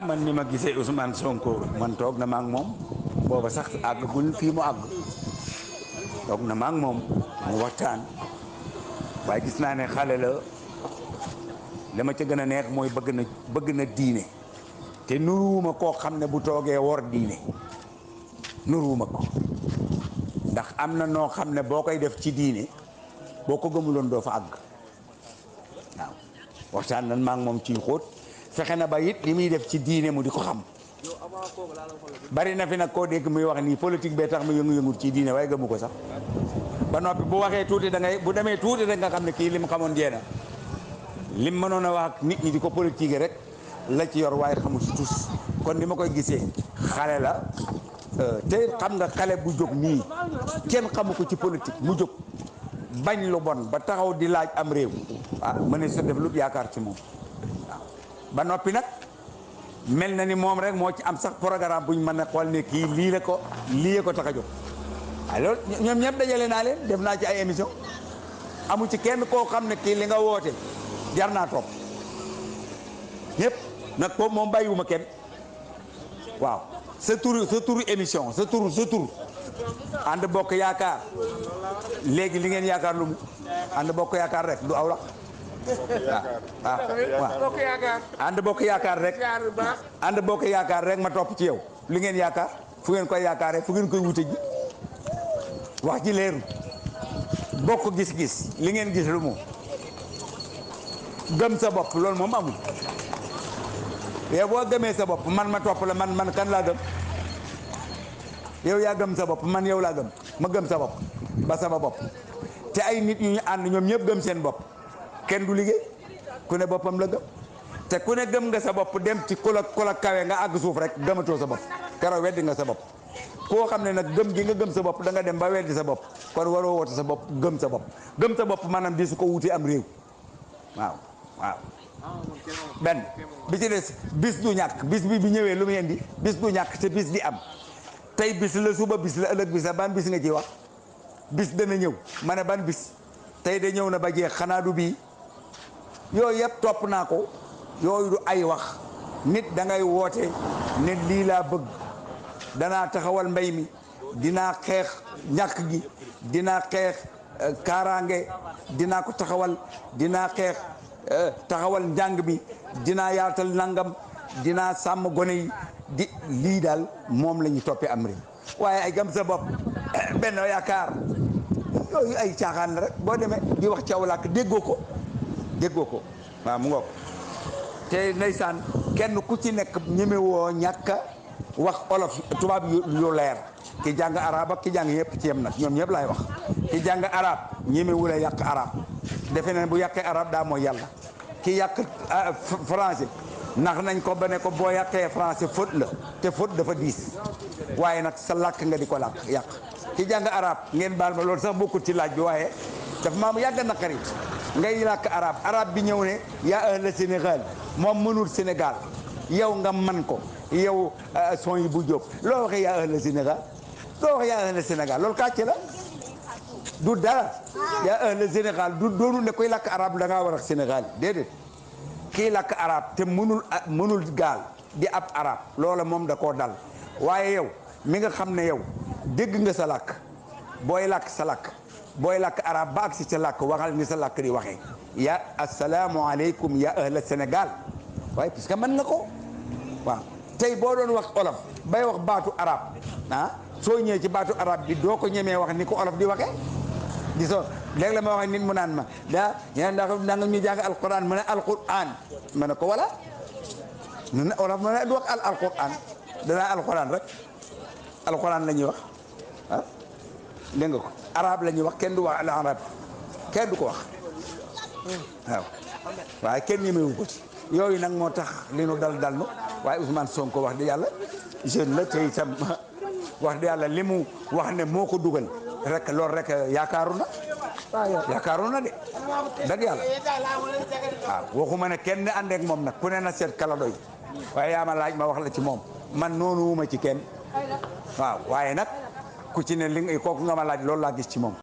man ni ma gisee Ousmane Sonko man toog na ma ak moom booba sax àggagul fii mu àgg toog na ma ak moom mu waxtaan waaye gis naa ne xale la li ma ca gën a neex mooy bëgg na diine te nuruwuma koo xam ne bu toogee wor diine nuruwuma ko ndax am na noo xam ne boo koy def ci diine boo ko gëmuloon doo fa àgg waaw waxtaan nan maa ngi moom ciy xóot fexe na ba it li muy def ci diine mu di ko xam bari na fi nag koo dégg muy wax nii politique bee tax mu yëngu-yëngu ci diine waaye gëmu ko sax ba noppi bu waxee tuuti da ngay bu demee tuuti rek nga xam ne kii lim xamoon jeena lim mënoon a wax ak nit ñi di ko politique rek la ci yor waaye xamul si tus kon ni ma koy gisee xale la te xam nga xale bu jóg nii kenn xamu ko ci politique mu jóg bañ lu bon ba taxaw di laaj am réew mën ne sa def lu yaakaar ci moom waaw ba noppi nag mel na ni moom rek moo ci am sax programme buñ mën a xool ne kii lii ko tax a jóg alors ñoom ñëpp dajale naa leen def naa ci ay émission amu ci kenn koo xam ne kii li nga woote jar naa topp ñëpp nag ko moom bàyyiwuma kenn waaw sa turu émission sa tur ànd bokk yaakaar léegi li ngeen yaakaar lu mu ànd bokk yaakaar rek du aw la waaw ànd bokk yaakaar rek ànd bokk yaakaar rek ma topp ci yow li ngeen yaakaar fu ngeen koy yaakaaree fu ngeen koy wute ji wax ji leeru bokk gis-gis li ngeen gis lu mu gëm sa bopp loolu moom amul yow boo gëmee sa bopp man ma topp la man kan laa gëm yow yaa gëm sa bopp man yow laa gëm ma gëm sa bopp ba sama bopp te ay nit yu ñu ànd ñoom ñëpp gëm seen bopp kenn du liggéey ku ne boppam la gëm te ku ne gëm nga sa bopp dem ci ku la kawe nga àgg suuf rek gëmatoo sa bopp keroog weddi nga sa bopp koo xam ne nag gëm gi nga gëm sa bopp da nga dem ba weddi sa bopp kon waroo woote sa bopp gëm sa bopp maanaam di su ko wuti am réew waaw benn bi ci des bis du ñàkk bis bi ñëwee lu muy indi bis du ñàkk te bis di am tey bis la suba bis la ëllëg bis la ban bis nga ci wax bis dana ñëw ma ne ban bis tey de ñëw na ba jeex xanaa du bii yooyu yëpp topp naa ko yooyu du ay wax nit da ngay woote ne lii laa bëgg danaa taxawal mbay mi dinaa xeex ñàkk gi dinaa xeex kaaraange dinaa ko taxawal dinaa xeex taxawal njàng bi dinaa yaatal nangam dinaa sàmm gone yi lii daal moom la ñuy toppee am réew waaye ay gëm sa bopp benn yaakaar yooyu ay caaxaan la rek boo demee di wax ci aw làkk déggoo ko waaw mu ngoog te ndeysaan kenn ku ci nekk ñemewoo ñàkk wax olof tubaab yu leer ki jàng arab ak ki jàng yëpp ci yem nag ñoom ñëpp laay wax ki jàng arab ñemewul a yàq arab defe na bu yàqee arab daa mooy yàlla ki yàq français ndax nañ ko ba ne ko boo yàqee français faute la te faute dafa diis waaye nag sa làkk nga di ko yàq ki jàng arab ngeen baal ma loolu sax bokkul ci laaj bi waaye dafa maam yàgg naqari ngay làkk arab bi ñëw ne yaa ahla Sénégal moom mënul Sénégal yow nga man ko yow son yi bu jóg loo waxee yaa ahla Sénégal loolu kàcce la du dara yaa ahla Sénégal du doonu ne koy làkk arab da ngaa war a Sénégal déedéet kii làkk arab te mënul gaal di ab arab loola moom da koo dal waaye yow mi nga xam ne yow dégg nga sa làkk booy làkk arab ba ak si sa làkk waxal ni sa làkk di waxee ya asalaamualeykum ya ahla Sénégal waaye puisque mën nga ko waaw tey boo doon wax olof bay wax baatu arab soo ñëwee ci baatu arab bi doo ko ñemee wax ni ko olof di waxee di so léegi la ma wax nit mu naan ma ndax ñu jàng alquran mu ne alquran ma ne ko wala olof ma ne du wax alquran danaa alquran rek alquran la ñuy wax dégg nga ko arab la ñuy wax kenn du wax al arab kenn du ko wax waaw waaye kenn ñemewu ko ci yooyu nag moo tax li nu dal nu waaye Ousmane Sonko wax di yàlla jeune la te itam wax di yàlla li mu wax ne moo ko dugal rek loolu rek yaakaaru na de dëgg yàlla waaw waxuma ne kenn àndeek moom nag ku ne na seet kala doy waaye yaa ma laaj ma wax la ci moom man noonu wuma ci kenn waaw waaye nag ku ci ne li kooku nga ma laaj loolu laa gis ci moom